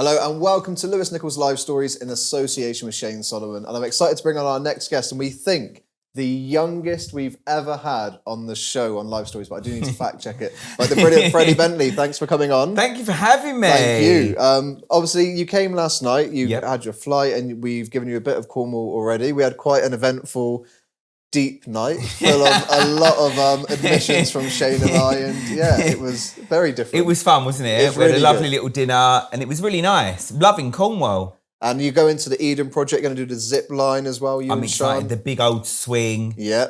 Hello and welcome to Lewis Nichols Live Stories in association with Shane Solomon. And I'm excited to bring on our next guest, and we think the youngest we've ever had on the show on Live Stories, but I do need to fact check it. Like the brilliant Freddie Bentley, thanks for coming on. Thank you for having me. Thank you. Obviously, you came last night, you had your flight, and we've given you a bit of Cornwall already. We had quite an eventful, deep night full of a lot of admissions from Shane and I, and yeah, it was very different. It was fun, wasn't it? We had a lovely little dinner and it was really nice. Loving Cornwall. And you go into the Eden Project, going to do the zip line as well, I'm excited, the big old swing. Yeah.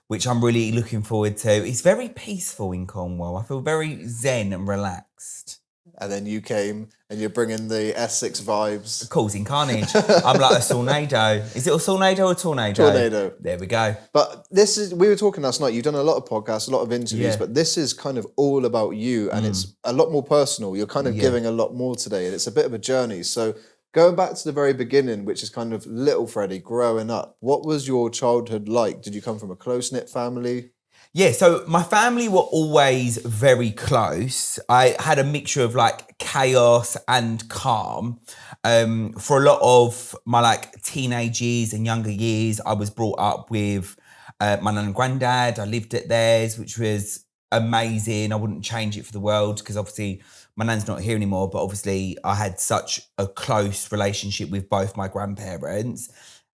Which I'm really looking forward to. It's very peaceful in Cornwall. I feel very zen and relaxed. And then you came and you're bringing the Essex vibes. Causing carnage. I'm like a tornado. Is it a tornado or a tornado? Tornado. There we go. But we were talking last night, you've done a lot of podcasts, a lot of interviews, but this is kind of all about you and it's a lot more personal. You're kind of giving a lot more today and it's a bit of a journey. So going back to the very beginning, which is kind of little Freddie growing up, what was your childhood like? Did you come from a close-knit family? Yeah, so my family were always very close. I had a mixture of like chaos and calm. For a lot of my like teenage years and younger years, I was brought up with my nan and granddad. I lived at theirs, which was amazing. I wouldn't change it for the world because obviously my nan's not here anymore, but obviously I had such a close relationship with both my grandparents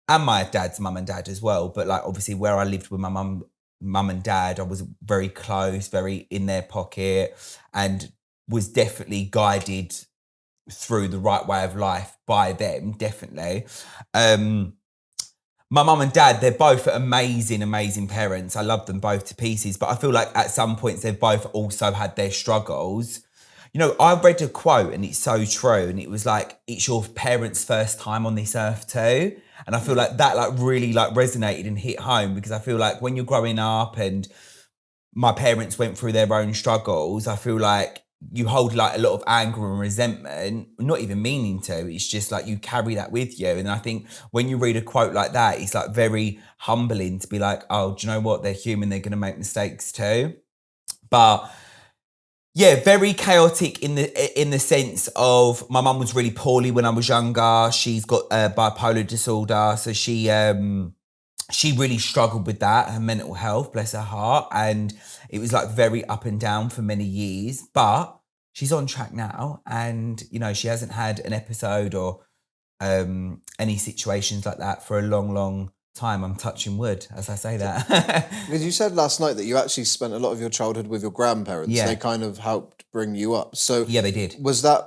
and my dad's mum and dad as well. But like obviously where I lived with my mum and dad, I was very close, very in their pocket, and was definitely guided through the right way of life by them, definitely. My mum and dad, they're both amazing parents. I love them both to pieces, but I feel like at some points they've both also had their struggles. You know, I read a quote and it's so true, and it was like, it's your parents' first time on this earth too. And I feel like that like really like resonated and hit home, because I feel like when you're growing up and my parents went through their own struggles, I feel like you hold like a lot of anger and resentment, not even meaning to. It's just like you carry that with you. And I think when you read a quote like that, it's like very humbling to be like, oh, do you know what? They're human. They're going to make mistakes too. But yeah, very chaotic in the sense of my mum was really poorly when I was younger. She's got bipolar disorder, so she really struggled with that, her mental health, bless her heart, and it was like very up and down for many years. But she's on track now, and you know she hasn't had an episode or any situations like that for a long time. I'm touching wood as I say that. Because you said last night that you actually spent a lot of your childhood with your grandparents. Yeah. They kind of helped bring you up. So yeah, they did.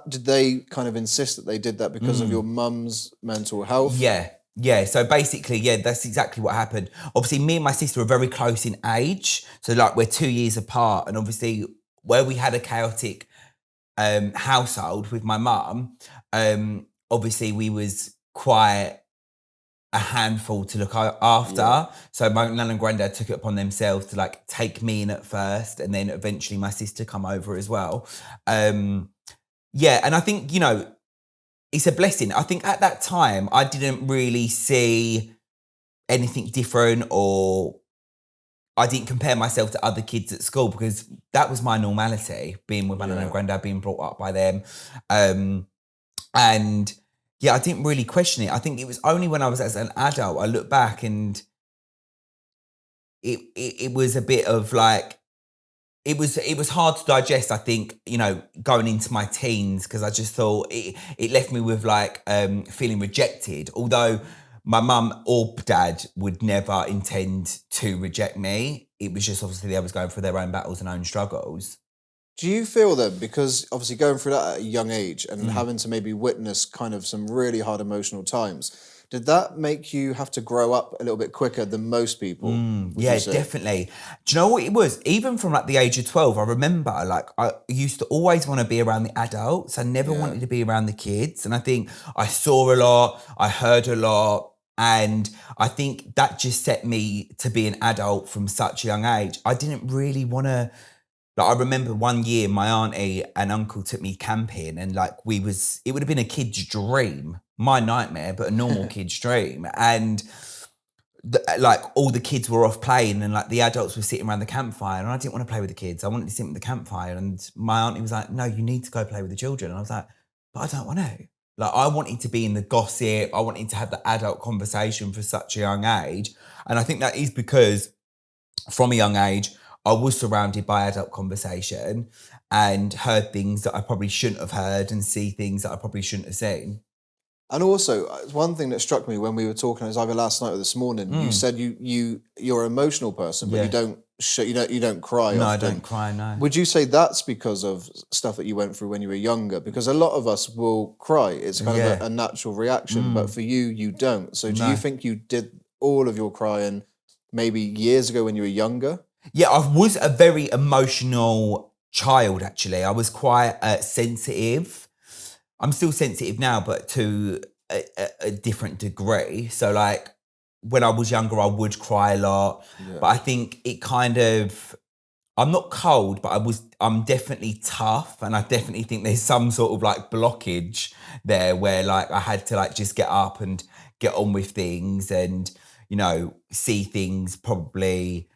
Did they kind of insist that they did that because of your mum's mental health? Yeah. So basically, yeah, that's exactly what happened. Obviously, me and my sister are very close in age. So like we're 2 years apart. And obviously where we had a chaotic household with my mum, obviously we was quite a handful to look after. Yeah. So my nan and granddad took it upon themselves to like take me in at first, and then eventually my sister come over as well. And I think, you know, it's a blessing. I think at that time I didn't really see anything different, or I didn't compare myself to other kids at school, because that was my normality, being with my nan and granddad, being brought up by them. And yeah, I didn't really question it. I think it was only when I was as an adult, I look back and it was a bit of like, it was hard to digest, I think, you know, going into my teens, because I just thought it left me with like feeling rejected. Although my mum or dad would never intend to reject me. It was just obviously they was going through their own battles and own struggles. Do you feel then, because obviously going through that at a young age and having to maybe witness kind of some really hard emotional times, did that make you have to grow up a little bit quicker than most people? Yeah, definitely. Do you know what it was? Even from like the age of 12, I remember like I used to always want to be around the adults. I never wanted to be around the kids. And I think I saw a lot, I heard a lot. And I think that just set me to be an adult from such a young age. I didn't really want to. Like, I remember one year my auntie and uncle took me camping, and like it would have been a kid's dream, my nightmare, but a normal kid's dream. And like all the kids were off playing, and like the adults were sitting around the campfire, and I didn't want to play with the kids. I wanted to sit at the campfire, and my auntie was like, no, you need to go play with the children. And I was like, but I don't want to. Like I wanted to be in the gossip. I wanted to have the adult conversation for such a young age. And I think that is because from a young age, I was surrounded by adult conversation and heard things that I probably shouldn't have heard and see things that I probably shouldn't have seen. And also, one thing that struck me when we were talking, it was either last night or this morning. You said you're an emotional person, but you don't cry. No, often. I don't cry. No. Would you say that's because of stuff that you went through when you were younger? Because a lot of us will cry. It's kind of a natural reaction, but for you, you don't. So do you think you did all of your crying maybe years ago when you were younger? Yeah, I was a very emotional child, actually. I was quite sensitive. I'm still sensitive now, but to a different degree. So like when I was younger, I would cry a lot, but I think it kind of, I'm not cold, but I'm definitely tough. And I definitely think there's some sort of like blockage there where like I had to like just get up and get on with things and, you know, see things probably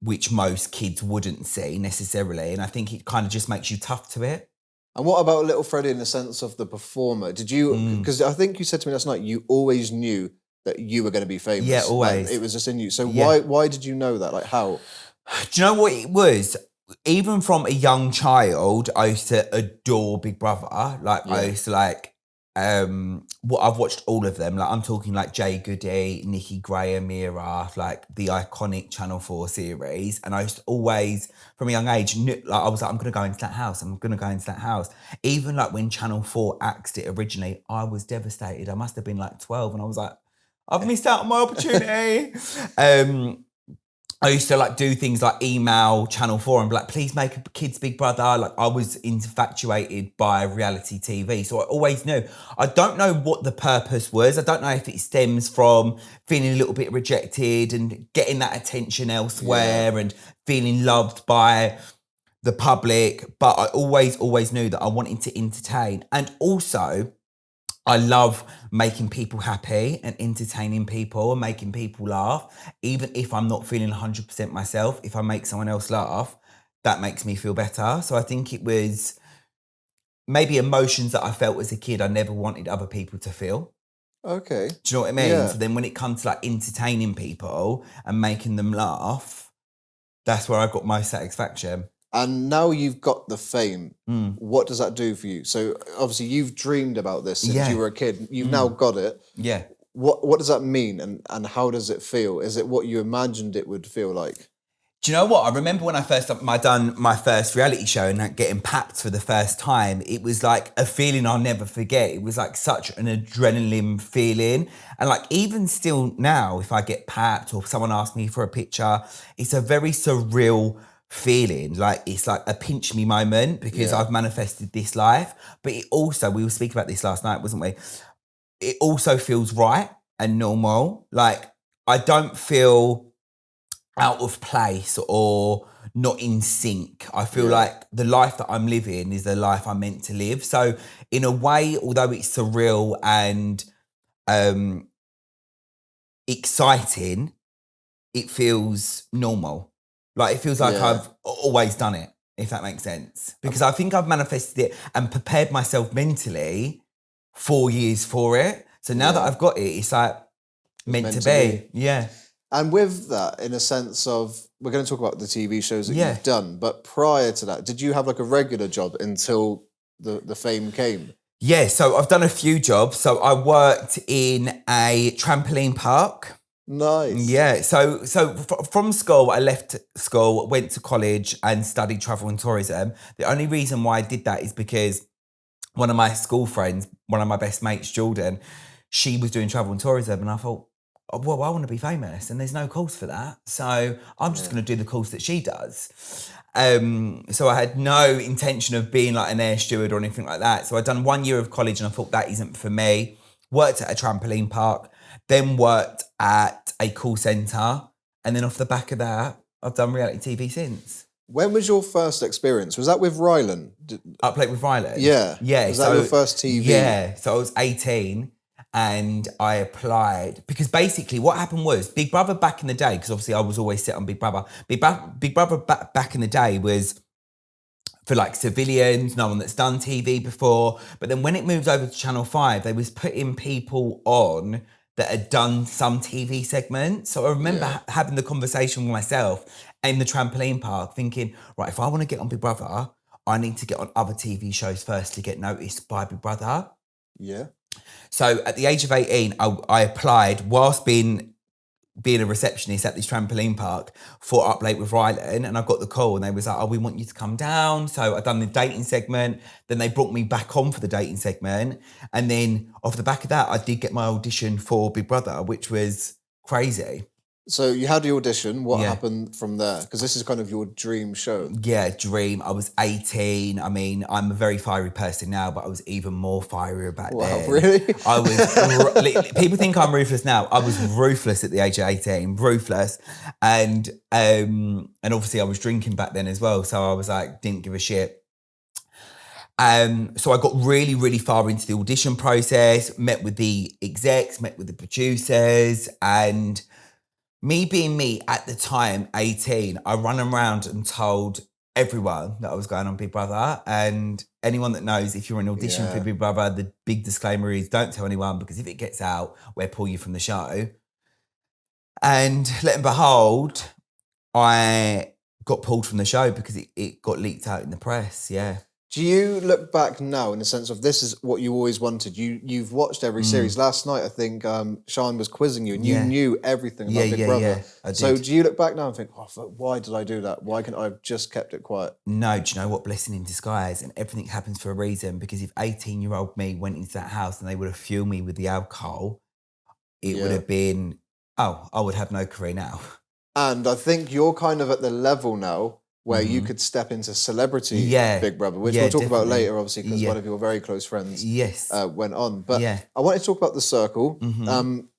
which most kids wouldn't see necessarily. And I think it kind of just makes you tough to it. And what about little Freddie in the sense of the performer? Did you, because I think you said to me last night, you always knew that you were going to be famous. Yeah, always. Like, it was just in you. So why did you know that? Like how? Do you know what it was? Even from a young child, I used to adore Big Brother. Like I used to like, I've watched all of them. Like I'm talking like Jay Goody, Nikki Graham era, like the iconic Channel 4 series. And I used to always, from a young age, I was like, I'm going to go into that house. I'm going to go into that house. Even like when Channel 4 axed it originally, I was devastated. I must have been like 12 and I was like, I've missed out on my opportunity. I used to like do things like email Channel 4 and be like, please make a Kids Big Brother. Like I was infatuated by reality TV. So I always knew. I don't know what the purpose was. I don't know if it stems from feeling a little bit rejected and getting that attention elsewhere and feeling loved by the public. But I always knew that I wanted to entertain. And also, I love making people happy and entertaining people and making people laugh. Even if I'm not feeling 100% myself, if I make someone else laugh, that makes me feel better. So I think it was maybe emotions that I felt as a kid I never wanted other people to feel. Okay. Do you know what I mean? Yeah. So then when it comes to like entertaining people and making them laugh, that's where I got most satisfaction. And now you've got the fame. What does that do for you? So obviously you've dreamed about this since you were a kid. You've now got it. Yeah. What does that mean and how does it feel? Is it what you imagined it would feel like? Do you know what? I remember when I done my first reality show and like getting papped for the first time, it was like a feeling I'll never forget. It was like such an adrenaline feeling. And like even still now, if I get papped or someone asks me for a picture, it's a very surreal feeling. Like it's like a pinch me moment because I've manifested this life. But it also, we were speaking about this last night, wasn't we? It also feels right and normal. Like I don't feel out of place or not in sync. I feel like the life that I'm living is the life I'm meant to live. So in a way, although it's surreal and exciting, it feels normal. Like it feels like I've always done it, if that makes sense. Because I think I've manifested it and prepared myself mentally 4 years for it. So now that I've got it, it's like meant to be. Yeah. And with that, in a sense of, we're going to talk about the TV shows that you've done, but prior to that, did you have like a regular job until the fame came? Yeah, so I've done a few jobs. So I worked in a trampoline park. Nice. Yeah, so from school, I left school, went to college and studied travel and tourism. The only reason why I did that is because one of my school friends, one of my best mates, Jordan, she was doing travel and tourism and I thought, well, I want to be famous and there's no course for that. So I'm just going to do the course that she does. So I had no intention of being like an air steward or anything like that. So I'd done 1 year of college and I thought that isn't for me. Worked at a trampoline park, then worked at a call centre. And then off the back of that, I've done reality TV since. When was your first experience? Was that with Rylan? Up Late with Rylan? Yeah. Yeah. Was that your first TV? Yeah. So I was 18 and I applied because basically what happened was Big Brother back in the day, because obviously I was always set on Big Brother. Big Brother back in the day was for like civilians, no one that's done TV before. But then when it moved over to Channel 5, they was putting people on that had done some TV segments. So I remember having the conversation with myself in the trampoline park thinking, right, if I want to get on Big Brother, I need to get on other TV shows first to get noticed by Big Brother. Yeah. So at the age of 18, I applied whilst being a receptionist at this trampoline park for Up Late with Rylan, and I got the call and they was like, oh, we want you to come down. So I done the dating segment. Then they brought me back on for the dating segment. And then off the back of that, I did get my audition for Big Brother, which was crazy. So you had the audition. What happened from there? Because this is kind of your dream show. Yeah, dream. I was 18. I mean, I'm a very fiery person now, but I was even more fiery back then. Wow, really? I was. People think I'm ruthless now. I was ruthless at the age of 18, ruthless, and obviously I was drinking back then as well. So I was like, didn't give a shit. So I got really, really far into the audition process. Met with the execs, met with the producers, and me being me at the time, 18, I run around and told everyone that I was going on Big Brother. And anyone that knows, if you're in audition for Big Brother, the big disclaimer is don't tell anyone, because if it gets out, we'll pull you from the show. And lo and behold, I got pulled from the show because it got leaked out in the press, Do you look back now in the sense of this is what you always wanted? You've watched every series. Last night, I think Sean was quizzing you and you knew everything about Big Brother. I did. So do you look back now and think, oh, why did I do that? Why can't I have just kept it quiet? No, do you know what? Blessing in disguise, and everything happens for a reason, because if 18-year-old me went into that house and they would have fueled me with the alcohol, it would have been, I would have no career now. And I think you're kind of at the level now where you could step into celebrity Big Brother, which we'll talk about later, obviously, because one of your very close friends went on. But I wanted to talk about The Circle.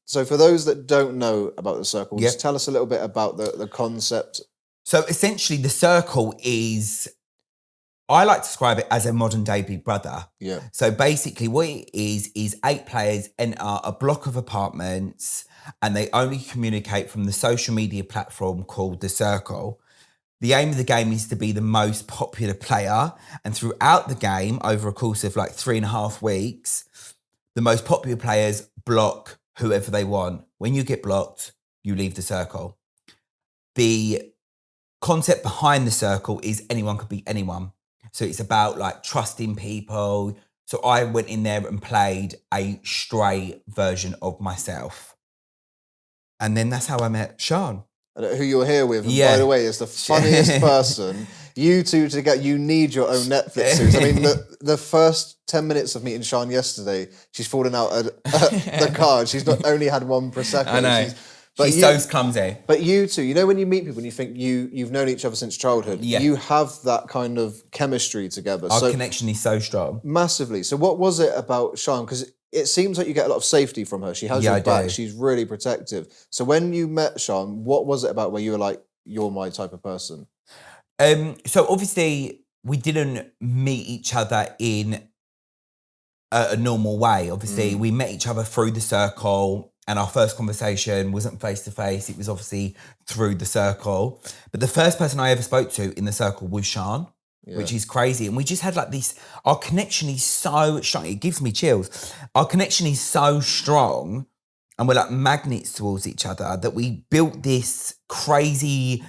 So for those that don't know about The Circle, just tell us a little bit about the concept. So essentially, The Circle is, I like to describe it as a modern day Big Brother. Yeah. So basically what it is 8 players enter a block of apartments and they only communicate from the social media platform called The Circle. The aim of the game is to be the most popular player. And throughout the game, over a course of like 3.5 weeks, the most popular players block whoever they want. When you get blocked, you leave The Circle. The concept behind The Circle is anyone could be anyone. So it's about like trusting people. So I went in there and played a straight version of myself. And then that's how I met Sean. Who you're here with, and by the way, is the funniest person. You two together, you need your own Netflix series. I mean, the first 10 minutes of meeting Sean yesterday, she's fallen out of the card. She's not only had one Prosecco. I know. She's so clumsy. But you two, you know when you meet people and you think you've known each other since childhood, you have that kind of chemistry together. Our connection is so strong. Massively. So what was it about Sean? Because it seems like you get a lot of safety from her. She has your back. She's really protective. So when you met Sean, what was it about where you were like, you're my type of person? So obviously we didn't meet each other in a normal way. Obviously we met each other through The Circle, and our first conversation wasn't face to face. It was obviously through The Circle. But the first person I ever spoke to in The Circle was Sean. Which is crazy. And we just had like this, our connection is so strong. It gives me chills. Our connection is so strong and we're like magnets towards each other that we built this crazy,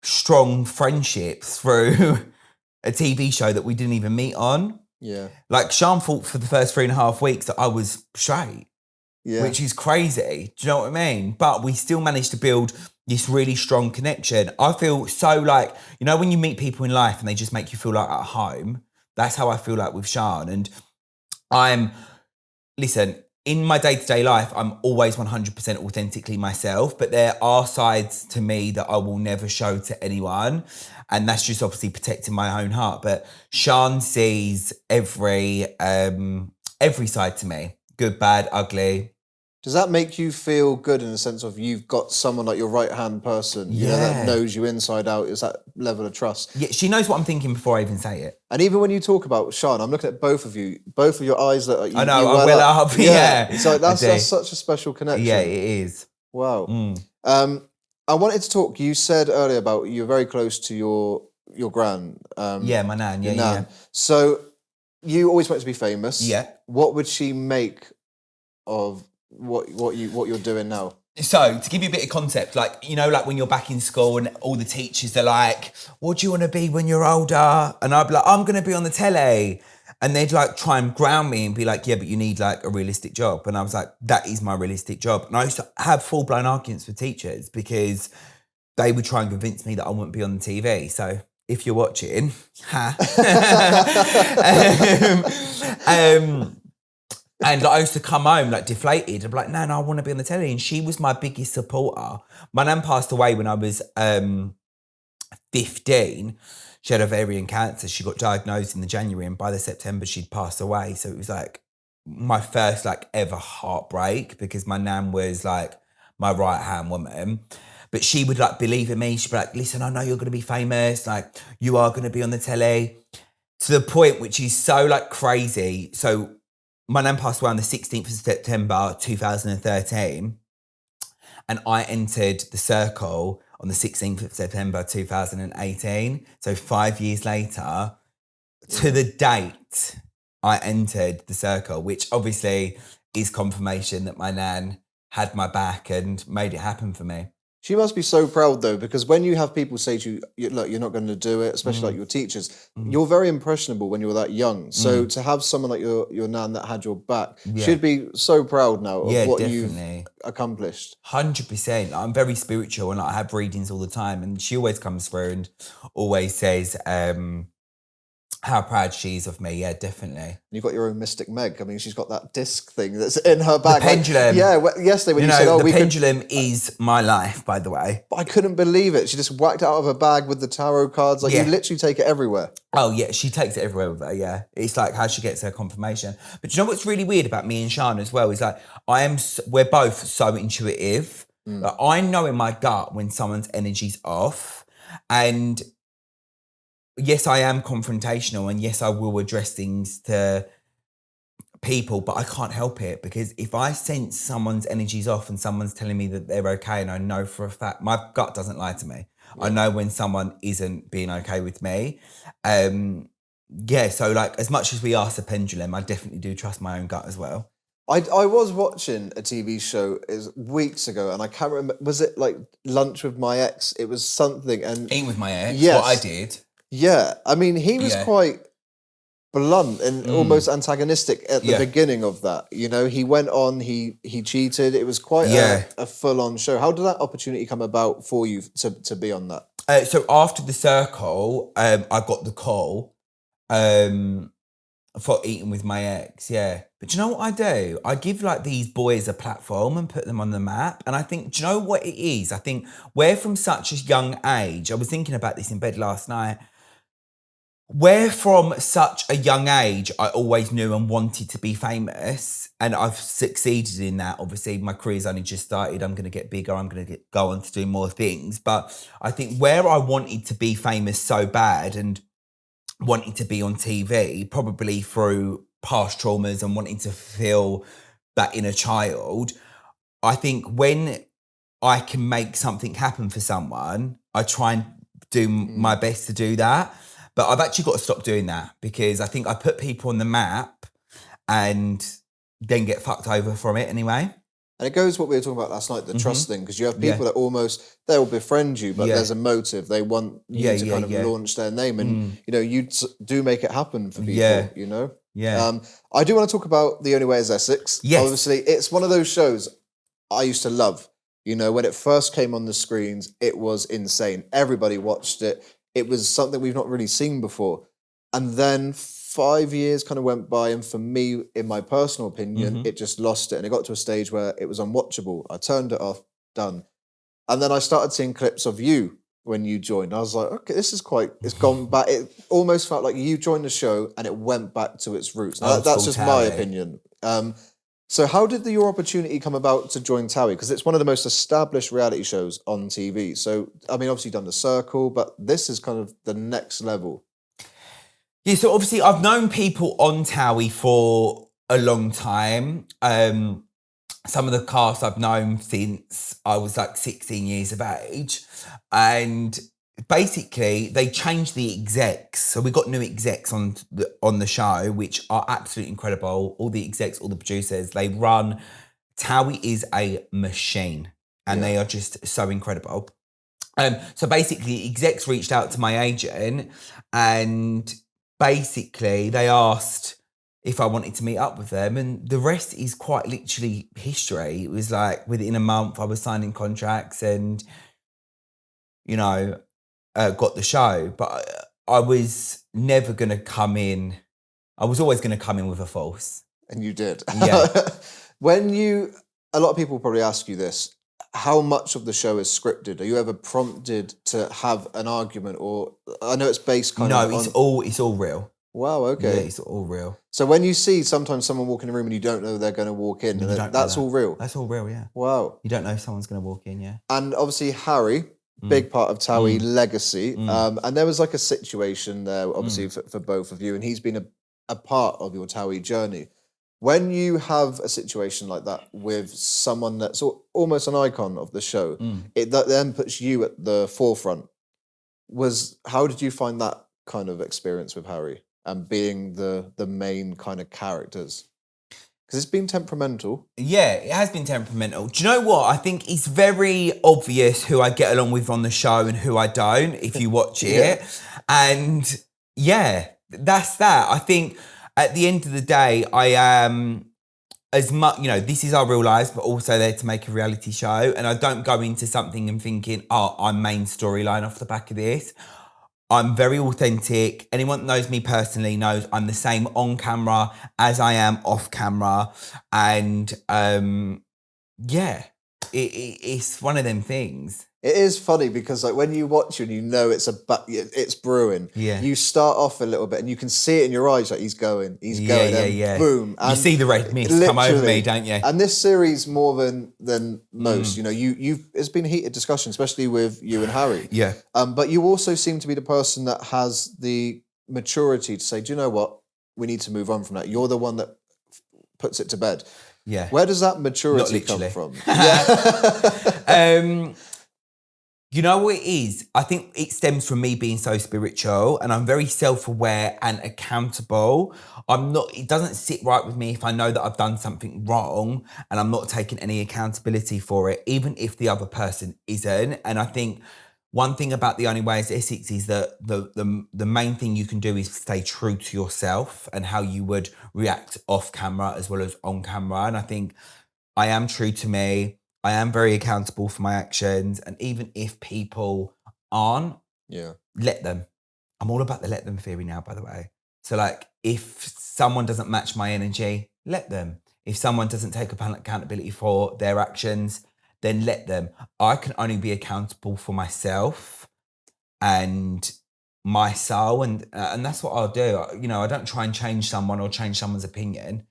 strong friendship through a TV show that we didn't even meet on. Yeah. Like Sean thought for the first 3.5 weeks that I was straight. Yeah. Which is crazy. Do you know what I mean? But we still managed to build this really strong connection. I feel so like, you know, when you meet people in life and they just make you feel like at home, that's how I feel like with Sean. And listen, in my day-to-day life, I'm always 100% authentically myself, but there are sides to me that I will never show to anyone. And that's just obviously protecting my own heart. But Sean sees every side to me, good, bad, ugly. Does that make you feel good in the sense of you've got someone like your right-hand person, you know, that knows you inside out? Is that level of trust? Yeah, she knows what I'm thinking before I even say it. And even when you talk about Sean, I'm looking at both of you, both of your eyes that like, I know, I well up. Yeah. So that's such a special connection. Yeah, it is. Wow. I wanted to talk, you said earlier about you're very close to your your gran. My nan. Your Yeah, nan. So you always wanted to be famous. Yeah. What would she make of what you're doing now? So, to give you a bit of concept, like, you know, like when you're back in school and all the teachers are like, what do you want to be when you're older? And I'd be like, I'm going to be on the telly. And they'd like try and ground me and be like, yeah, but you need like a realistic job. And I was like, that is my realistic job. And I used to have full-blown arguments with teachers because they would try and convince me that I wouldn't be on the TV. So if you're watching, and I used to come home like deflated. I'd be like, no, I want to be on the telly. And she was my biggest supporter. My nan passed away when I was 15. She had ovarian cancer. She got diagnosed in the January, and by the September she'd passed away. So it was like my first like ever heartbreak, because my nan was like my right hand woman. But she would like believe in me. She'd be like, listen, I know you're going to be famous. Like, you are going to be on the telly. To the point which is so like crazy. So my nan passed away on the 16th of September 2013, and I entered the circle on the 16th of September 2018. So 5 years later, to the date, I entered the circle, which obviously is confirmation that my nan had my back and made it happen for me. She must be so proud, though, because when you have people say to you, look, you're not going to do it, especially like your teachers, you're very impressionable when you're that young. So to have someone like your nan that had your back, she'd be so proud now of what you've accomplished. 100%. I'm very spiritual and I have readings all the time. And she always comes through and always says how proud she is of me. Yeah, definitely. And you've got your own Mystic Meg. I mean, she's got that disc thing that's in her bag. The pendulum. Yesterday when you said, the pendulum is my life, by the way. But I couldn't believe it. She just whacked it out of her bag with the tarot cards. Like, you literally take it everywhere. Oh, yeah. She takes it everywhere with her, yeah. It's like how she gets her confirmation. But you know what's really weird about me and Shana as well is like, we're both so intuitive. Like, I know in my gut when someone's energy's off, and yes, I am confrontational, and yes, I will address things to people, but I can't help it, because if I sense someone's energy's off and someone's telling me that they're okay, and I know for a fact, my gut doesn't lie to me. Yeah. I know when someone isn't being okay with me. So like, as much as we ask the pendulum, I definitely do trust my own gut as well. I was watching a TV show weeks ago, and I can't remember, was it like Lunch with My Ex? It was something, and Eating with My Ex, yes. What I did. Yeah, I mean, he was quite blunt and almost antagonistic at the beginning of that. You know, he went on, he cheated. It was quite a full-on show. How did that opportunity come about for you to be on that? So after the circle, I got the call for Eating with My Ex, yeah. But do you know what I do? I give like these boys a platform and put them on the map. And I think, do you know what it is? I think we're from such a young age. I was thinking about this in bed last night. Where from such a young age, I always knew and wanted to be famous, and I've succeeded in that. Obviously, my career's only just started. I'm going to get bigger. I'm going to go on to do more things. But I think where I wanted to be famous so bad and wanting to be on TV, probably through past traumas and wanting to feel that inner child, I think when I can make something happen for someone, I try and do my best to do that. But I've actually got to stop doing that, because I think I put people on the map and then get fucked over from it anyway. And it goes what we were talking about last night, the trust thing, because you have people that they'll befriend you, but there's a motive. They want you to kind of launch their name, and you know, you do make it happen for people, you know? Yeah. I do want to talk about The Only Way is Essex. Yes. Obviously, it's one of those shows I used to love. You know, when it first came on the screens, it was insane. Everybody watched it. It was something we've not really seen before. And then 5 years kind of went by, and for me, in my personal opinion, it just lost it. And it got to a stage where it was unwatchable. I turned it off, done. And then I started seeing clips of you when you joined. I was like, okay, this is it's gone back. It almost felt like you joined the show and it went back to its roots. Now, that's just my opinion. So how did your opportunity come about to join Towie? Because it's one of the most established reality shows on TV. So, I mean, obviously you've done The Circle, but this is kind of the next level. Yeah, so obviously I've known people on Towie for a long time. Some of the cast I've known since I was like 16 years of age. And basically they changed the execs. So we got new execs on the show, which are absolutely incredible. All the execs, all the producers, they run. Towie is a machine, and they are just so incredible. So basically, execs reached out to my agent, and basically they asked if I wanted to meet up with them, and the rest is quite literally history. It was like within a month I was signing contracts, and got the show. But I was never going to come in. I was always going to come in with a false. And you did. Yeah. A lot of people probably ask you this, how much of the show is scripted? Are you ever prompted to have an argument, or I know it's based kind of on... No, it's all real. Wow, okay. Yeah, it's all real. So when you see sometimes someone walk in the room and you don't know they're going to walk in, that's all real? That's all real, yeah. Wow. You don't know if someone's going to walk in, yeah. And obviously Harry, big part of Towie legacy, and there was like a situation there, obviously, for both of you, and he's been a part of your Towie journey. When you have a situation like that with someone that's almost an icon of the show, that then puts you at the forefront. How did you find that kind of experience with Harry and being the main kind of characters? Because it's been temperamental. Yeah, it has been temperamental. Do you know what? I think it's very obvious who I get along with on the show and who I don't if you watch it. And yeah, that's that. I think at the end of the day, I am as much, this is our real lives, but also there to make a reality show. And I don't go into something and thinking, I'm main storyline off the back of this. I'm very authentic. Anyone that knows me personally knows I'm the same on camera as I am off camera. And it's one of them things. It is funny because like when you watch it and you know it's brewing, you start off a little bit and you can see it in your eyes, like he's going, boom. And you see the red mist come over me, don't you? And this series more than most, it's been a heated discussion, especially with you and Harry. Yeah. But you also seem to be the person that has the maturity to say, do you know what? We need to move on from that. You're the one that puts it to bed. Yeah. Where does that maturity come from? You know what it is? I think it stems from me being so spiritual, and I'm very self-aware and accountable. It doesn't sit right with me if I know that I've done something wrong and I'm not taking any accountability for it, even if the other person isn't. And I think one thing about The Only Way is Essex is that the main thing you can do is stay true to yourself and how you would react off camera as well as on camera. And I think I am true to me. I am very accountable for my actions. And even if people aren't, let them. I'm all about the let them theory now, by the way. So like if someone doesn't match my energy, let them. If someone doesn't take accountability for their actions, then let them. I can only be accountable for myself and my soul. And that's what I'll do. I don't try and change someone or change someone's opinion.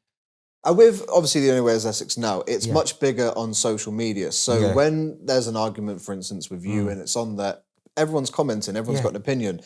With obviously The Only Way is Essex now, it's much bigger on social media. So when there's an argument, for instance, with you and it's on there, everyone's commenting, everyone's got an opinion.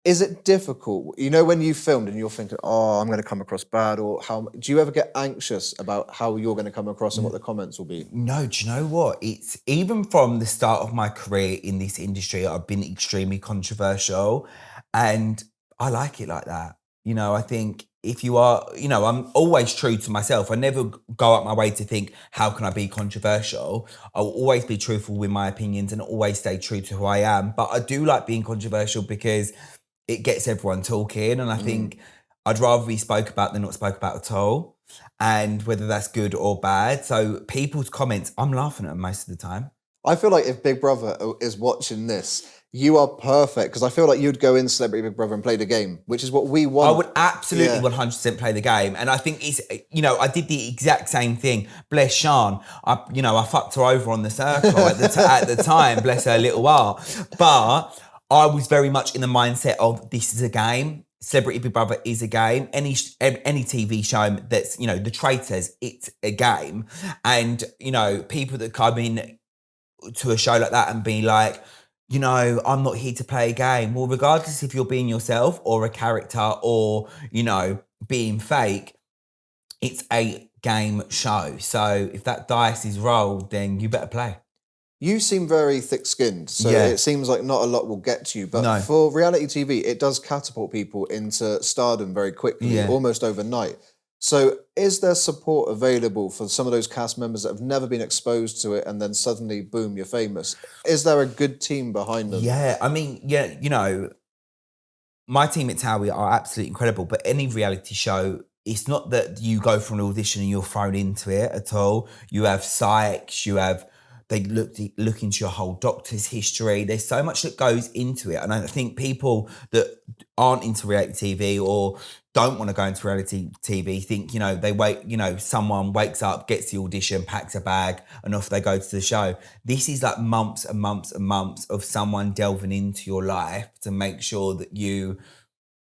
Is it difficult? When you filmed and you're thinking, I'm going to come across bad, or do you ever get anxious about how you're going to come across and what the comments will be? No, do you know what? It's even from the start of my career in this industry, I've been extremely controversial, and I like it like that. I think if you are, I'm always true to myself. I never go out my way to think, how can I be controversial? I'll always be truthful with my opinions and always stay true to who I am. But I do like being controversial because it gets everyone talking. And I think I'd rather be spoke about than not spoke about at all. And whether that's good or bad. So people's comments, I'm laughing at them most of the time. I feel like if Big Brother is watching this, you are perfect, because I feel like you'd go in Celebrity Big Brother and play the game, which is what we want. I would absolutely 100% play the game. And I think it's, I did the exact same thing. Bless Sian. I fucked her over on the circle at the time, bless her little heart. But I was very much in the mindset of this is a game. Celebrity Big Brother is a game. Any TV show that's, The Traitors, it's a game. And, people that come in to a show like that and be like, I'm not here to play a game. Well, regardless if you're being yourself or a character or, being fake, it's a game show. So if that dice is rolled, then you better play. You seem very thick-skinned, so it seems like not a lot will get to you. But for reality TV, it does catapult people into stardom very quickly, almost overnight. So is there support available for some of those cast members that have never been exposed to it and then suddenly, boom, you're famous? Is there a good team behind them? Yeah, I mean, you know, my team at Towie are absolutely incredible, but any reality show, it's not that you go for an audition and you're thrown into it at all. You have psychs, they look into your whole doctor's history. There's so much that goes into it. And I think people that aren't into reality TV or don't want to go into reality TV think, you know, someone wakes up, gets the audition, packs a bag, and off they go to the show. This is like months and months and months of someone delving into your life to make sure that you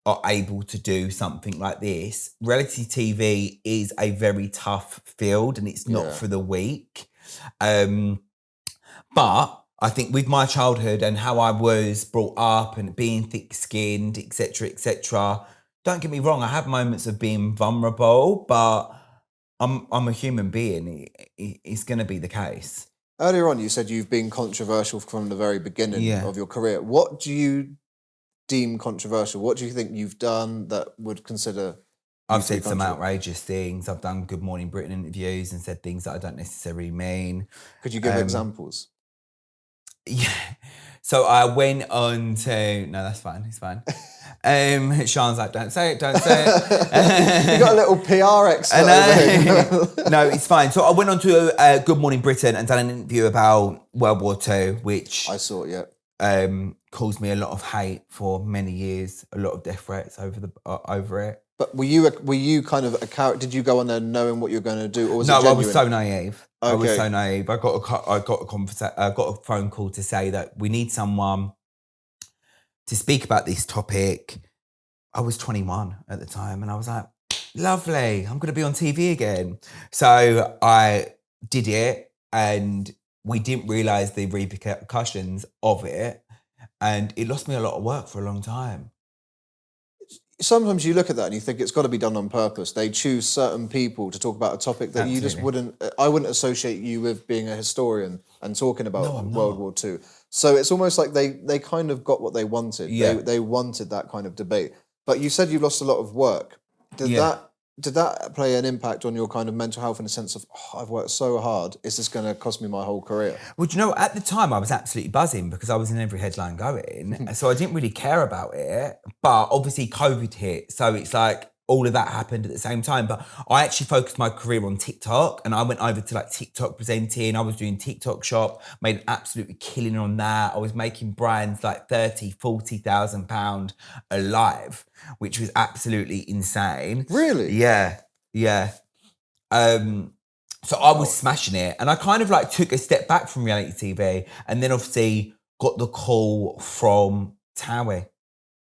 are able to do something like this. Reality TV is a very tough field and it's not for the weak. But I think with my childhood and how I was brought up and being thick-skinned, etc., don't get me wrong, I have moments of being vulnerable, but I'm a human being. It's going to be the case. Earlier on, you said you've been controversial from the very beginning of your career. What do you deem controversial? What do you think you've done that would consider... I've said some outrageous things. I've done Good Morning Britain interviews and said things that I don't necessarily mean. Could you give examples? Yeah. So I went on to... No, that's fine. It's fine. Sean's like, don't say it. You got a little PR expert over here. No, it's fine. So I went on to Good Morning Britain and done an interview about World War II, which... I saw it, caused me a lot of hate for many years, a lot of death threats over it. But were you kind of a character? Did you go on there knowing what you're going to do, or was it genuine? I was so naive. Okay. I was so naive. I got a phone call to say that we need someone to speak about this topic. I was 21 at the time, and I was like, "Lovely, I'm going to be on TV again." So I did it, and we didn't realise the repercussions of it, and it lost me a lot of work for a long time. Sometimes you look at that and you think it's got to be done on purpose. They choose certain people to talk about a topic that you just wouldn't... I wouldn't associate you with being a historian and talking about World War II. So it's almost like they kind of got what they wanted. Yeah. They wanted that kind of debate. But you said you lost a lot of work. Did that play an impact on your kind of mental health in the sense of, I've worked so hard, is this going to cost me my whole career? Well, do you know, at the time I was absolutely buzzing because I was in every headline going. So I didn't really care about it. But obviously COVID hit. So it's like all of that happened at the same time. But I actually focused my career on TikTok and I went over to like TikTok presenting. I was doing TikTok shop, made an absolutely killing on that. I was making brands like 30, 40,000 pounds a live, which was absolutely insane. Really? Yeah. So I was smashing it and I kind of like took a step back from reality TV and then obviously got the call from Towie.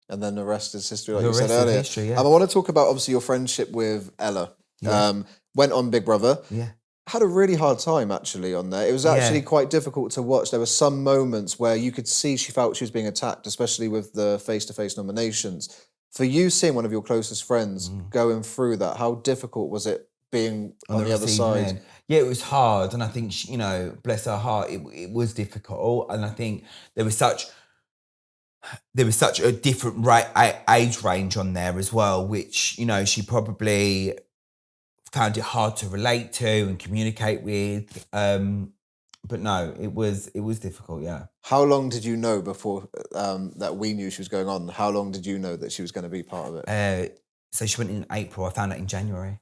And then the rest is history, like you said earlier. I want to talk about, obviously, your friendship with Ella. Yeah. Went on Big Brother. Yeah. Had a really hard time, actually, on there. It was actually quite difficult to watch. There were some moments where you could see she felt she was being attacked, especially with the face-to-face nominations. For you seeing one of your closest friends going through that, how difficult was it being on the other side? End. Yeah, it was hard. And I think, you know, bless her heart, it was difficult. And I think there was such a different age range on there as well, which, you know, she probably found it hard to relate to and communicate with. But no, it was difficult, yeah. How long did you know before that we knew she was going on? How long did you know that she was going to be part of it? So she went in April. I found out in January.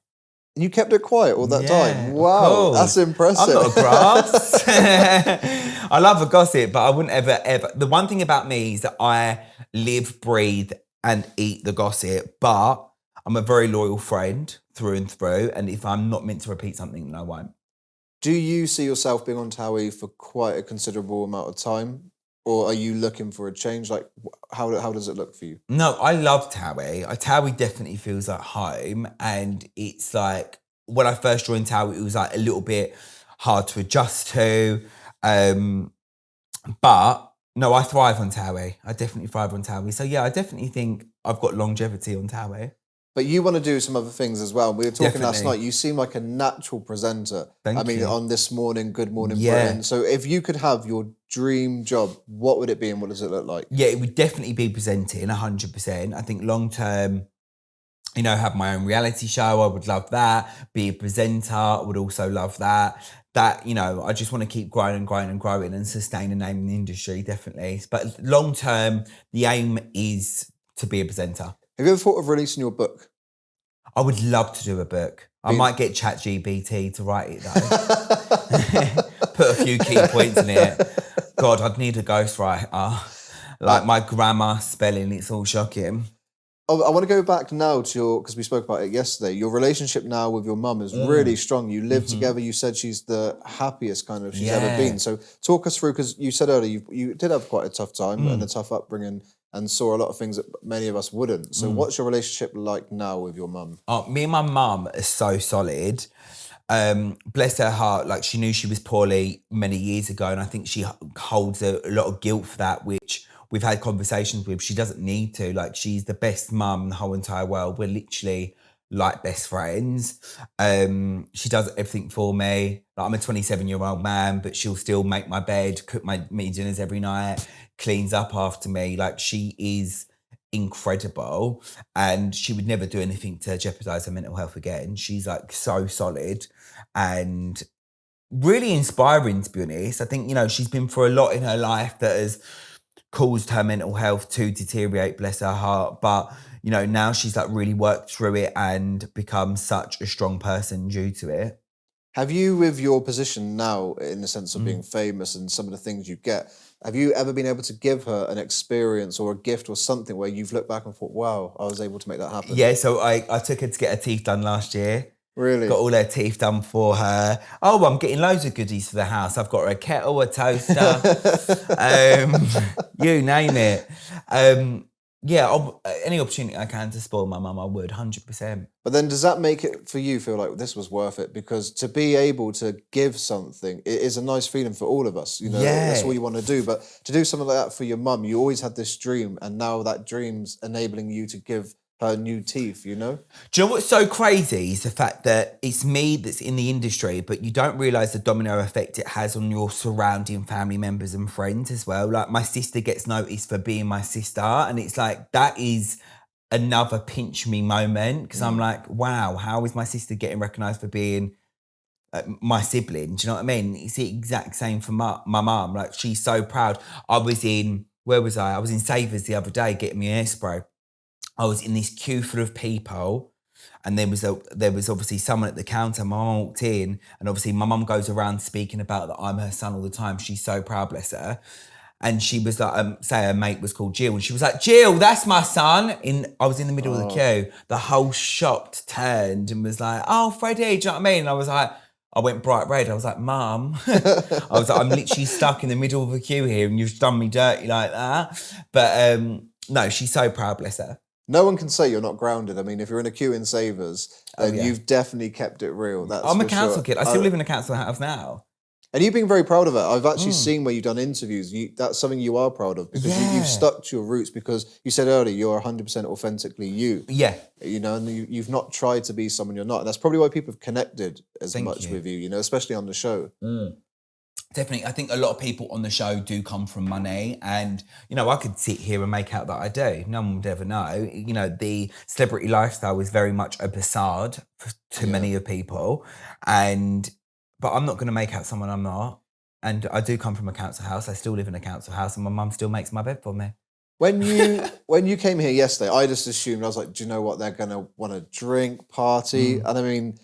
And you kept it quiet all that time? Wow, that's impressive. I'm not a grass. I love a gossip, but I wouldn't ever... The one thing about me is that I live, breathe, and eat the gossip, but I'm a very loyal friend through and through, and if I'm not meant to repeat something, then I won't. Do you see yourself being on Towie for quite a considerable amount of time? Or are you looking for a change? Like, how does it look for you? No, I love Towie. Towie definitely feels like home. And it's like, when I first joined Towie, it was like a little bit hard to adjust to. But no, I thrive on Towie. I definitely thrive on Towie. So yeah, I definitely think I've got longevity on Towie. But you want to do some other things as well. We were talking last Definitely. night. You seem like a natural presenter. Thank you. On This Morning, Good Morning Yeah. Britain. So if you could have your dream job, what would it be and what does it look like? Yeah, it would definitely be presenting 100%. I think long term, have my own reality show. I would love that. Be a presenter. I would also love that. I just want to keep growing and growing and growing and sustain a name in the industry, definitely. But long term, the aim is to be a presenter. Have you ever thought of releasing your book? I would love to do a book. I might get ChatGPT to write it though. Put a few key points in it. God, I'd need a ghostwriter. Like my grammar, spelling, it's all shocking. I want to go back now to because we spoke about it yesterday. Your relationship now with your mum is really strong. You live together. You said she's the happiest kind of she's ever been. So talk us through, because you said earlier you did have quite a tough time and a tough upbringing and saw a lot of things that many of us wouldn't. So what's your relationship like now with your mum? Me and my mum are so solid. Bless her heart, like she knew she was poorly many years ago, and I think she holds a lot of guilt for that, which we've had conversations with. She doesn't need to. Like, she's the best mum in the whole entire world. We're literally like best friends. She does everything for me. Like, I'm a 27-year-old man, but she'll still make my bed, cook me dinners every night, cleans up after me. Like, she is incredible, and she would never do anything to jeopardize her mental health again. She's like so solid and really inspiring, to be honest. I think, she's been through a lot in her life that has caused her mental health to deteriorate, bless her heart. But, now she's like really worked through it and become such a strong person due to it. Have you, with your position now, in the sense of being famous and some of the things you get, have you ever been able to give her an experience or a gift or something where you've looked back and thought, wow, I was able to make that happen? Yeah, so I took her to get her teeth done last year. Really? Got all her teeth done for her. Oh, I'm getting loads of goodies for the house. I've got her a kettle, a toaster, you name it. Any opportunity I can to spoil my mum, I would, 100%. But then does that make it for you feel like this was worth it? Because to be able to give something, it is a nice feeling for all of us. That's all you want to do. But to do something like that for your mum, you always had this dream, and now that dream's enabling you to give her new teeth, Do you know what's so crazy is the fact that it's me that's in the industry, but you don't realise the domino effect it has on your surrounding family members and friends as well. Like, my sister gets noticed for being my sister, and it's like, that is another pinch me moment, because I'm like, wow, how is my sister getting recognised for being my sibling? Do you know what I mean? It's the exact same for my mum. Like, she's so proud. I was in Savers the other day getting me an hairspray. I was in this queue full of people, and there was obviously someone at the counter. My mum walked in, and obviously my mum goes around speaking about that I'm her son all the time. She's so proud, bless her. And she was like, say her mate was called Jill, and she was like, Jill, that's my son. I was in the middle of the queue. The whole shop turned and was like, oh, Freddie, do you know what I mean? And I was like, I went bright red. I was like, Mum. I was like, I'm literally stuck in the middle of a queue here, and you've done me dirty like that. But no, she's so proud, bless her. No one can say you're not grounded. I mean, if you're in a queue in Savers, then you've definitely kept it real. I'm a council kid. I still live in a council house now. And you've been very proud of it. I've actually seen where you've done interviews. That's something you are proud of, because you've stuck to your roots, because you said earlier you're 100% authentically you. Yeah. And you've not tried to be someone you're not. And that's probably why people have connected as much with you, especially on the show. Definitely. I think a lot of people on the show do come from money, and, I could sit here and make out that I do. No one would ever know. The celebrity lifestyle is very much a facade to many of people, but I'm not going to make out someone I'm not. And I do come from a council house. I still live in a council house, and my mum still makes my bed for me. When you came here yesterday, I just assumed, I was like, do you know what? They're going to want to drink, party. And I mean,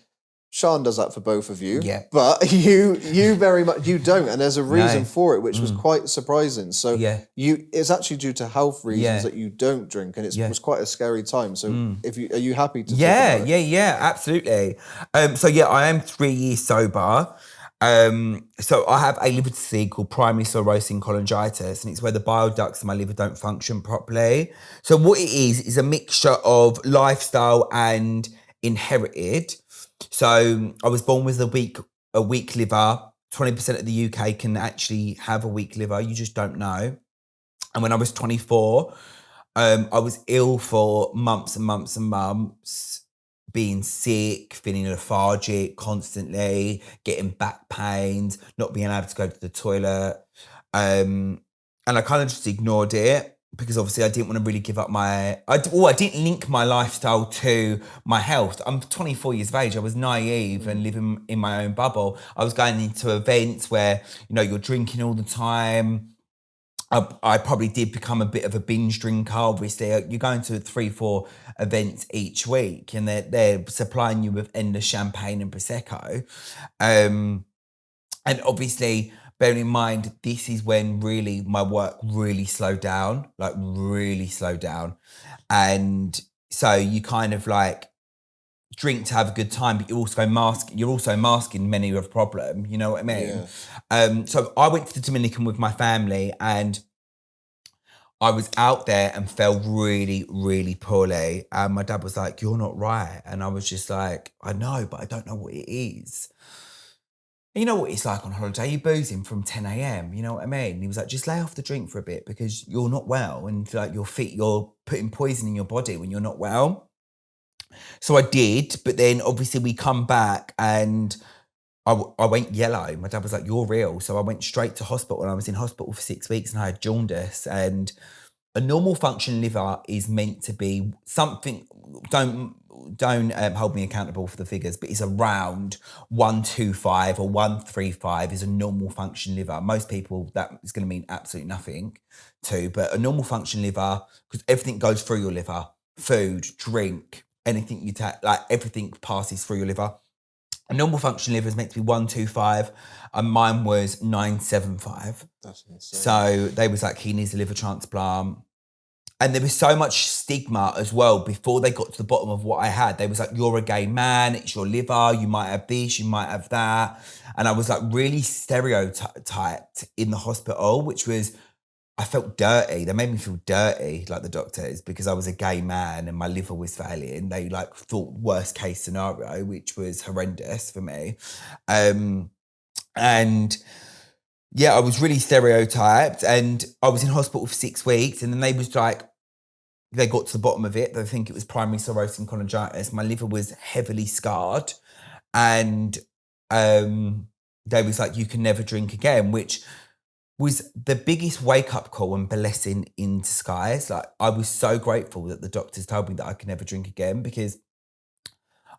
Sean does that for both of you, but you very much, you don't. And there's a reason for it, which was quite surprising. So it's actually due to health reasons that you don't drink. And it was quite a scary time. So are you happy to talk about it? Yeah, absolutely. I am 3 years sober. So I have a liver disease called primary sclerosing cholangitis, and it's where the bile ducts in my liver don't function properly. So what it is a mixture of lifestyle and inherited. So I was born with a weak liver. 20% of the UK can actually have a weak liver. You just don't know. And when I was 24, I was ill for months and months and months, being sick, feeling lethargic constantly, getting back pains, not being able to go to the toilet. And I kind of just ignored it because obviously I didn't want to really give up I didn't link my lifestyle to my health. I'm 24 years of age. I was naive and living in my own bubble. I was going into events where, you're drinking all the time. I probably did become a bit of a binge drinker. Obviously, you're going to 3-4 events each week, and they're supplying you with endless champagne and prosecco. And obviously, bearing in mind, this is when really my work really slowed down, and so you kind of like drink to have a good time, but you're also masking many of the problem. You know what I mean? Yeah. So I went to the Dominican with my family, and I was out there and felt really, really poorly. And my dad was like, "You're not right." And I was just like, "I know, but I don't know what it is." And you know what it's like on holiday? You're boozing from 10 a.m. You know what I mean? And he was like, "Just lay off the drink for a bit because you're not well. And like you're putting poison in your body when you're not well." So I did, but then obviously we come back and I went yellow. My dad was like, "You're real." So I went straight to hospital, and I was in hospital for 6 weeks, and I had jaundice. And a normal function liver is meant to be something, don't hold me accountable for the figures, but it's around 125 or 135 is a normal function liver. Most people, that is going to mean absolutely nothing to, but a normal function liver, because everything goes through your liver, food, drink, anything you take, like everything passes through your liver. A normal function liver is meant to be 125, and mine was 975. That's insane. So they was like, he needs a liver transplant. And there was so much stigma as well before they got to the bottom of what I had. They was like, "You're a gay man, it's your liver, you might have this, you might have that." And I was like really stereotyped in the hospital, which was, I felt dirty. They made me feel dirty, like the doctors, because I was a gay man and my liver was failing. They like thought worst case scenario, which was horrendous for me. And yeah, I was really stereotyped, and I was in hospital for 6 weeks, and then they was like, they got to the bottom of it. They think it was primary sclerosing cholangitis. My liver was heavily scarred, and they was like, "You can never drink again," which was the biggest wake-up call and blessing in disguise. Like, I was so grateful that the doctors told me that I could never drink again, because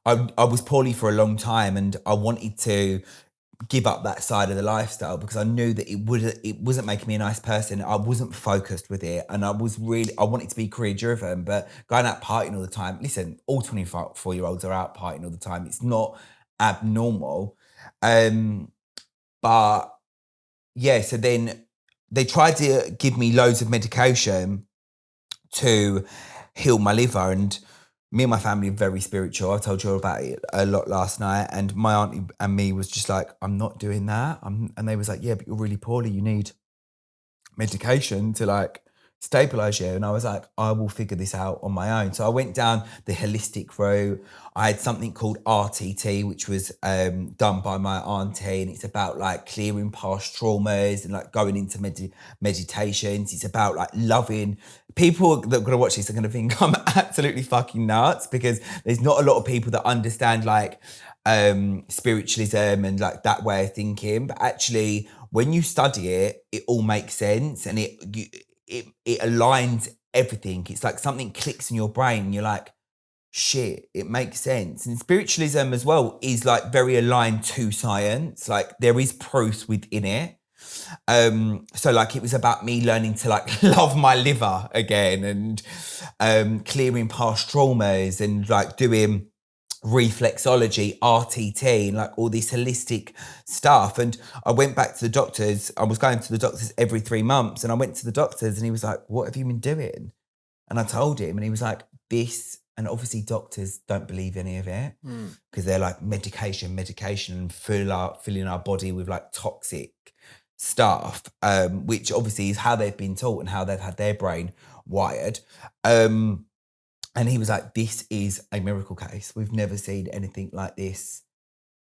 I was poorly for a long time, and I wanted to give up that side of the lifestyle because I knew that it wasn't making me a nice person. I wasn't focused with it, and I wanted to be career driven, but going out partying all the time. Listen, all 24-year-olds are out partying all the time. It's not abnormal. But yeah, so then they tried to give me loads of medication to heal my liver, and me and my family are very spiritual. I told you about it a lot last night, and my auntie and me was just like, "I'm not doing that." And they was like, "Yeah, but you're really poorly. You need medication to like stabilize you." And I was like, "I will figure this out on my own." So I went down the holistic route. I had something called RTT, which was done by my auntie, and it's about like clearing past traumas and like going into meditations. It's about like loving. People that are going to watch this are going to think I'm absolutely fucking nuts, because there's not a lot of people that understand like spiritualism and like that way of thinking. But actually, when you study it, it all makes sense, and it aligns everything. It's like something clicks in your brain, and you're like, shit, it makes sense. And spiritualism as well is like very aligned to science. Like there is proof within it. So like it was about me learning to like love my liver again, and clearing past traumas, and like doing reflexology, RTT, and like all this holistic stuff. And I went back to the doctors. I was going to the doctors every 3 months, and I went to the doctors, and he was like, "What have you been doing?" And I told him, and he was like, "This." And obviously doctors don't believe any of it, because they're like medication, and filling our body with like toxic stuff, which obviously is how they've been taught and how they've had their brain wired. And he was like, "This is a miracle case. We've never seen anything like this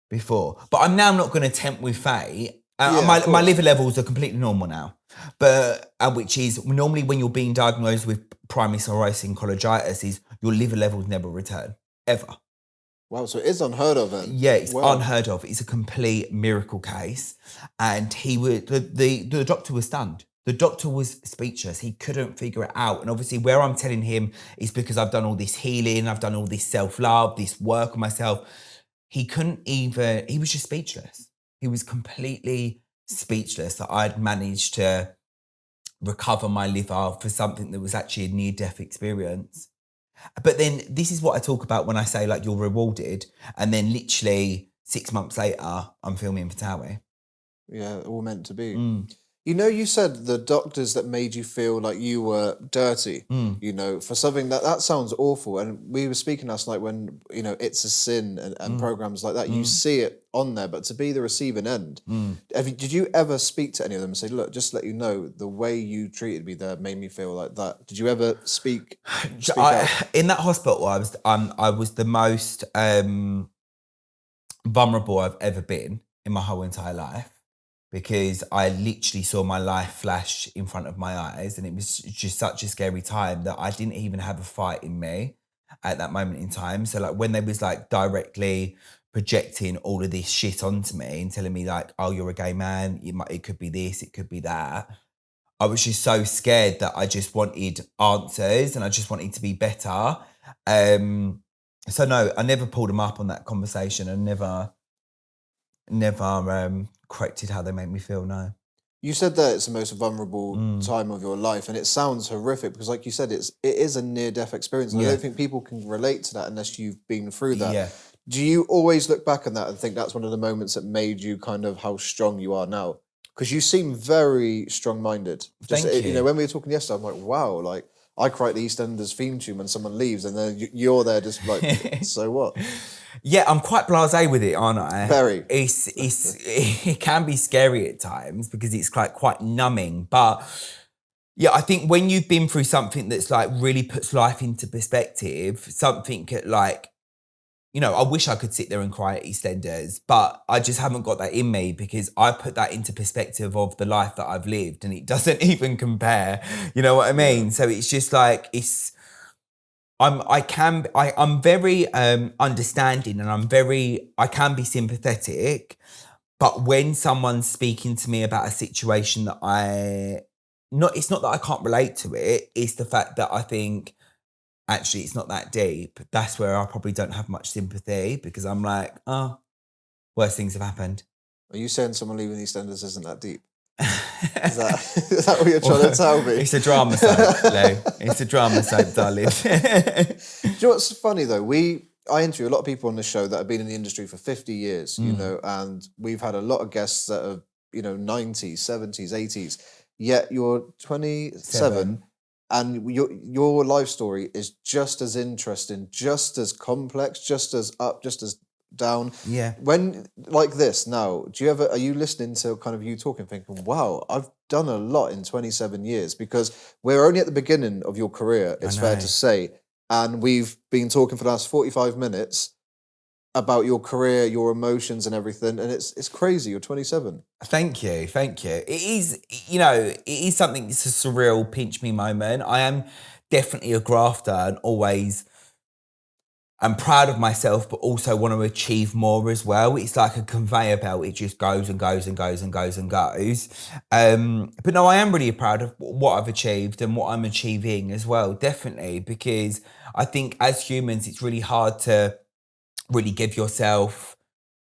before." But I'm now not going to tempt with fate My liver levels are completely normal now, but which is normally when you're being diagnosed with primary sclerosing cholangitis, is your liver levels never return ever. Wow, so it is unheard of then. Yeah, it's unheard of. It's a complete miracle case, and the doctor was stunned. The doctor was speechless. He couldn't figure it out, and obviously, where I'm telling him is because I've done all this healing, I've done all this self-love, this work on myself. He couldn't even. He was just speechless. He was completely speechless that I'd managed to recover my liver for something that was actually a near-death experience. But then this is what I talk about when I say like you're rewarded, and then literally 6 months later, I'm filming for Towie. Yeah, all meant to be. You know, you said the doctors that made you feel like you were dirty, you know, for something that sounds awful. And we were speaking last night when, you know, It's a Sin and programs like that, you see it on there, but to be the receiving end, did you ever speak to any of them and say, look, just to let you know, the way you treated me there made me feel like that? Did you ever speak out? In that hospital, I was the most vulnerable I've ever been in my whole entire life. Because I literally saw my life flash in front of my eyes, and it was just such a scary time that I didn't even have a fight in me at that moment in time. So like when they was like directly projecting all of this shit onto me and telling me like, oh, you're a gay man, it could be this, it could be that, I was just so scared that I just wanted answers and I just wanted to be better. So no, I never pulled them up on that conversation and never corrected how they make me feel. No. You said that it's the most vulnerable time of your life, and it sounds horrific because, like you said, it is a near-death experience. And I don't think people can relate to that unless you've been through that. Yeah. Do you always look back on that and think that's one of the moments that made you kind of how strong you are now? Because you seem very strong-minded. Thank you. You know, when we were talking yesterday, I'm like, wow, like I cry the EastEnders theme tune when someone leaves, and then you're there just like, so what? Yeah, I'm quite blasé with it, aren't I? Very. It can be scary at times because it's like quite numbing. But yeah, I think when you've been through something that's like really puts life into perspective, something like, you know, I wish I could sit there and cry at EastEnders, but I just haven't got that in me because I put that into perspective of the life that I've lived and it doesn't even compare. You know what I mean? So it's just like, I'm very understanding and I can be sympathetic, but when someone's speaking to me about a situation that it's not that I can't relate to it, it's the fact that I think, actually, it's not that deep. That's where I probably don't have much sympathy because I'm like, oh, worse things have happened. Are you saying someone leaving EastEnders isn't that deep? Is that what you're trying to tell me? It's a drama soap, Lou. It's a drama soap, darling. Do you know what's funny though? I interview a lot of people on the show that have been in the industry for 50 years, you know, and we've had a lot of guests that are, you know, 90s, 70s, 80s. Yet you're 27 and your life story is just as interesting, just as complex, just as up, just as down. Yeah. When like this now, are you listening to kind of you talking, thinking, wow, I've done a lot in 27 years? Because we're only at the beginning of your career, it's fair to say. And we've been talking for the last 45 minutes about your career, your emotions and everything. And it's crazy. You're 27. Thank you. It is, you know, it is something, it's a surreal pinch me moment. I am definitely a grafter and always I'm proud of myself, but also want to achieve more as well. It's like a conveyor belt. It just goes and goes and goes and goes and goes. But no, I am really proud of what I've achieved and what I'm achieving as well, definitely, because I think as humans, it's really hard to really give yourself,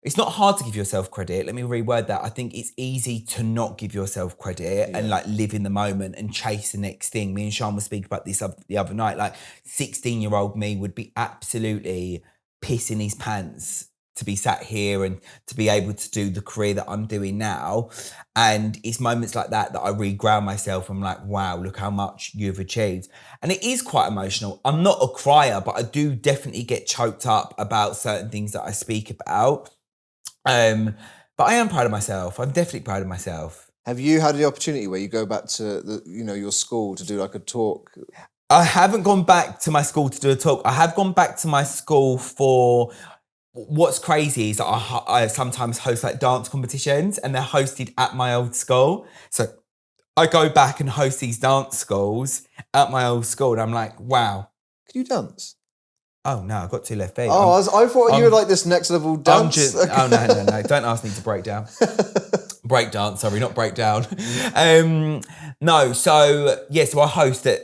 it's not hard to give yourself credit. Let me reword that. I think it's easy to not give yourself credit and like live in the moment and chase the next thing. Me and Sean were speaking about this the other night. Like 16-year-old me would be absolutely pissing his pants to be sat here and to be able to do the career that I'm doing now. And it's moments like that I reground myself. I'm like, wow, look how much you've achieved. And it is quite emotional. I'm not a crier, but I do definitely get choked up about certain things that I speak about. But I am proud of myself. I'm definitely proud of myself. Have you had the opportunity where you go back to your school to do like a talk? I haven't gone back to my school to do a talk. I have gone back to my school for what's crazy is that I sometimes host like dance competitions, and they're hosted at my old school. So I go back and host these dance schools at my old school, and I'm like, wow. Can you dance? Oh no, I've got 2 left feet. Oh, I thought you were like this next level dance. Oh no! Don't ask me to break down. Break dance, sorry, not break down. No, so yeah, so I host at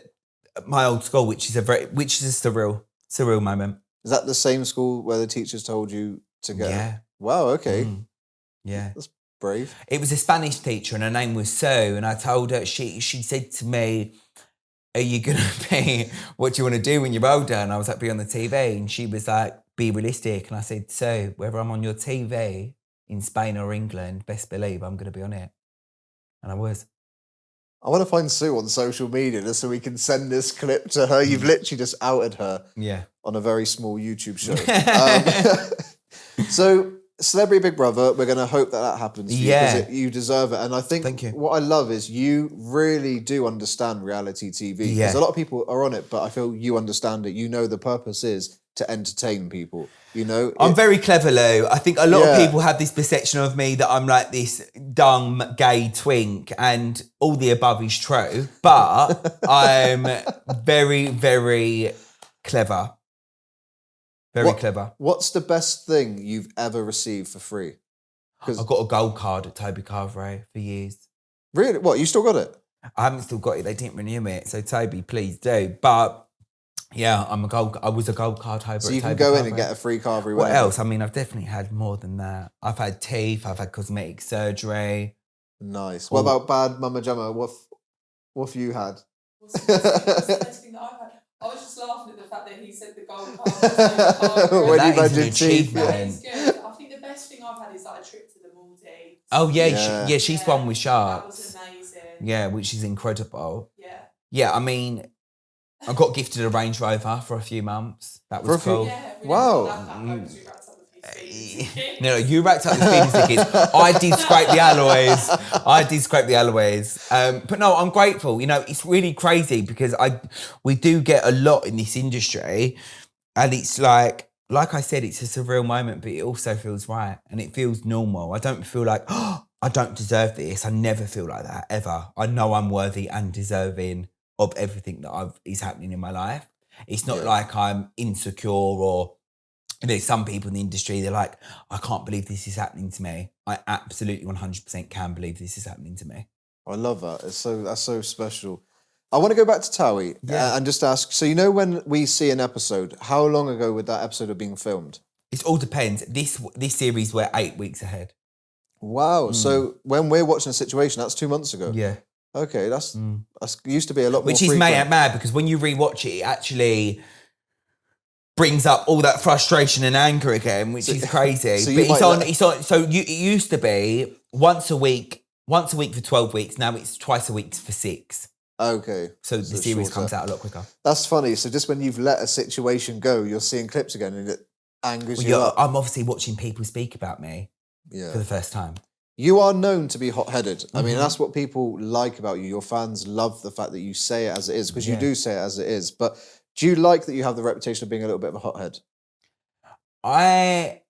my old school, which is a surreal moment. Is that the same school where the teachers told you to go? Yeah. Wow. Okay. Yeah. That's brave. It was a Spanish teacher, and her name was Sue. And I told her, she said to me, "Are you gonna be? What do you want to do when you're older?" And I was like, "Be on the TV." And she was like, "Be realistic." And I said, "So whether I'm on your TV in Spain or England, best believe I'm gonna be on it." And I was. I want to find Sue on social media just so we can send this clip to her. You've literally just outed her. Yeah. On a very small YouTube show. So, Celebrity Big Brother, we're going to hope that happens for you because you deserve it. And I think what I love is you really do understand reality TV. Because a lot of people are on it, but I feel you understand it. You know the purpose is to entertain people. You know, I'm very clever, Lou. I think a lot of people have this perception of me that I'm like this dumb gay twink, and all the above is true. But I'm very, very clever. Very clever. What's the best thing you've ever received for free? I've got a gold card at Toby Carvery for years. Really? What? You still got it? I haven't still got it. They didn't renew it. So Toby, please do. But yeah, I was a gold card holder. So you can go in and get a free Carvery. What else? I mean, I've definitely had more than that. I've had teeth. I've had cosmetic surgery. Nice. What about Bad Mama Gemma? What have you had? What's the best thing that I've had? I was just laughing at the fact that he said the gold card. When that you is an had achievement. That is good. I think the best thing I've had is like a trip to the Maldives. Oh yeah, she's one with sharks. That was amazing. Yeah, which is incredible. Yeah. Yeah, I mean, I got gifted a Range Rover for a few months. That was cool. Yeah, wow. No, you racked up the speeding tickets. I did scrape the alloys. But no, I'm grateful. You know, it's really crazy because we do get a lot in this industry, and it's like I said, it's a surreal moment, but it also feels right and it feels normal. I don't feel like, oh, I don't deserve this. I never feel like that ever. I know I'm worthy and deserving of everything that is happening in my life. It's not like I'm insecure or. There's some people in the industry, they're like, I can't believe this is happening to me. I absolutely 100% can believe this is happening to me. I love that. That's so special. I want to go back to Towie and just ask, so you know when we see an episode, how long ago would that episode have been filmed? It all depends. This series, we're 8 weeks ahead. Wow. So when we're watching a situation, that's 2 months ago? Yeah. Okay, that's used to be a lot more Which is mad because when you rewatch it, it actually brings up all that frustration and anger again, which is crazy. So it used to be once a week for 12 weeks. Now it's twice a week for 6. Okay. So the series comes out a lot quicker. That's funny. So just when you've let a situation go, you're seeing clips again and it angers you up. I'm obviously watching people speak about me for the first time. You are known to be hot-headed. I mean, that's what people like about you. Your fans love the fact that you say it as it is, because you do say it as it is. But do you like that you have the reputation of being a little bit of a hothead? I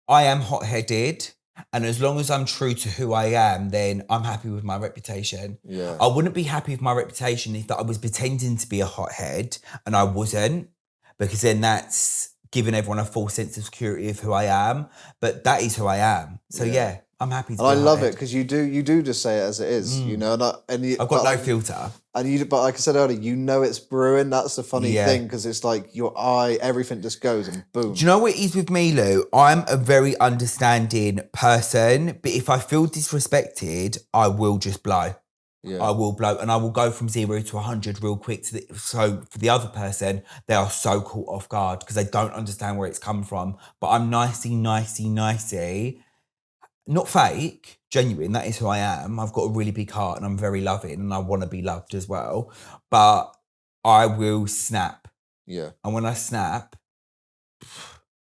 am hot-headed, and as long as I'm true to who I am, then I'm happy with my reputation. Yeah. I wouldn't be happy with my reputation if I was pretending to be a hothead and I wasn't, because then that's giving everyone a false sense of security of who I am. But that is who I am. So yeah, I'm happy to be I love it because you do just say it as it is, you know. I've got no filter. But like I said earlier, you know it's brewing. That's the funny thing, because it's like your eye, everything just goes and boom. Do you know what it is with me, Lou? I'm a very understanding person, but if I feel disrespected, I will just blow. Yeah. I will blow, and I will go from 0 to 100 real quick. So for the other person, they are so caught off guard because they don't understand where it's come from. But I'm nicey. Not fake, genuine, that is who I am. I've got a really big heart and I'm very loving and I want to be loved as well. But I will snap. Yeah. And when I snap,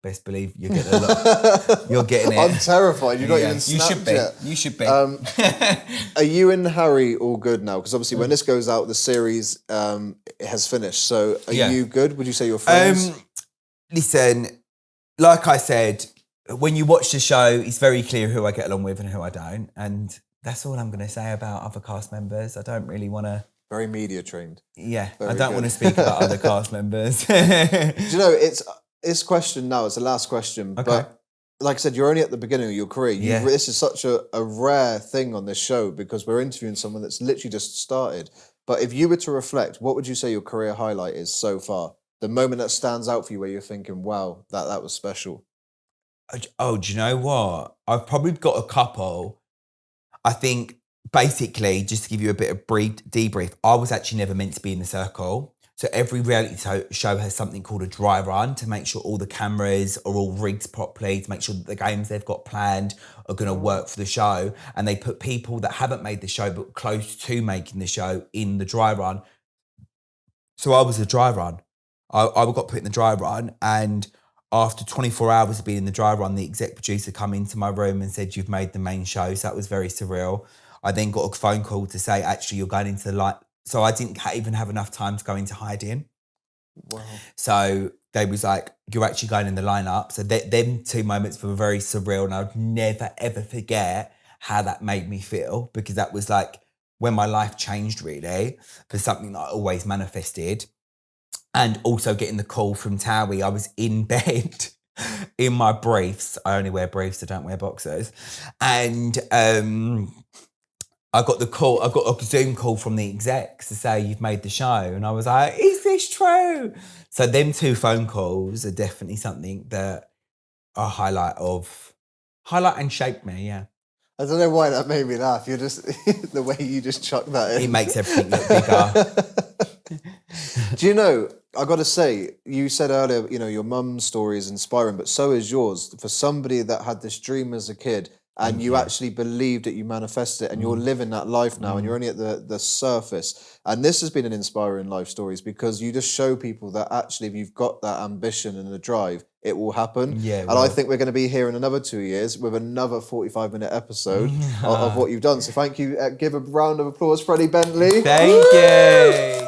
best believe you're getting a lot. You're getting it. I'm terrified. You're not even snapped yet. You should be. Are you and Harry all good now? Because obviously when this goes out, the series it has finished. So are you good? Would you say you're friends? Listen, like I said, when you watch the show, it's very clear who I get along with and who I don't. And that's all I'm going to say about other cast members. I don't really want to... Very media trained. Yeah, Very I don't want to speak about other cast members. Do you know, it's question now, it's the last question, but like I said, you're only at the beginning of your career. This is such a rare thing on this show because we're interviewing someone that's literally just started. But if you were to reflect, what would you say your career highlight is so far? The moment that stands out for you where you're thinking, wow, that was special. Oh, do you know what? I've probably got a couple. I think basically, just to give you a bit of debrief, I was actually never meant to be in the circle. So every reality show has something called a dry run to make sure all the cameras are all rigged properly, to make sure that the games they've got planned are going to work for the show. And they put people that haven't made the show but close to making the show in the dry run. So I was a dry run. I got put in the dry run, and after 24 hours of being in the dry run, the exec producer come into my room and said, "You've made the main show." So that was very surreal. I then got a phone call to say, actually, you're going into the light. So I didn't even have enough time to go into hiding. Wow. So they was like, "You're actually going in the lineup." So them two moments were very surreal, and I'd never, ever forget how that made me feel, because that was like when my life changed really for something that I always manifested. And also getting the call from Towie. I was in bed in my briefs. I only wear briefs, I don't wear boxers. And I got the call, I got a Zoom call from the execs to say, "You've made the show." And I was like, "Is this true?" So them two phone calls are definitely something that are highlight and shaped me, yeah. I don't know why that made me laugh. You're just, the way you just chucked that in. It makes everything look bigger. Do you know, I got to say, you said earlier, you know, your mum's story is inspiring, but so is yours. For somebody that had this dream as a kid and you actually believed it, you manifested it, and you're living that life now, and you're only at the surface. And this has been an inspiring life stories, because you just show people that actually, if you've got that ambition and the drive, it will happen. Yeah, and I think we're going to be here in another 2 years with another 45-minute episode of what you've done. So thank you. Give a round of applause, Freddie Bentley. Thank you.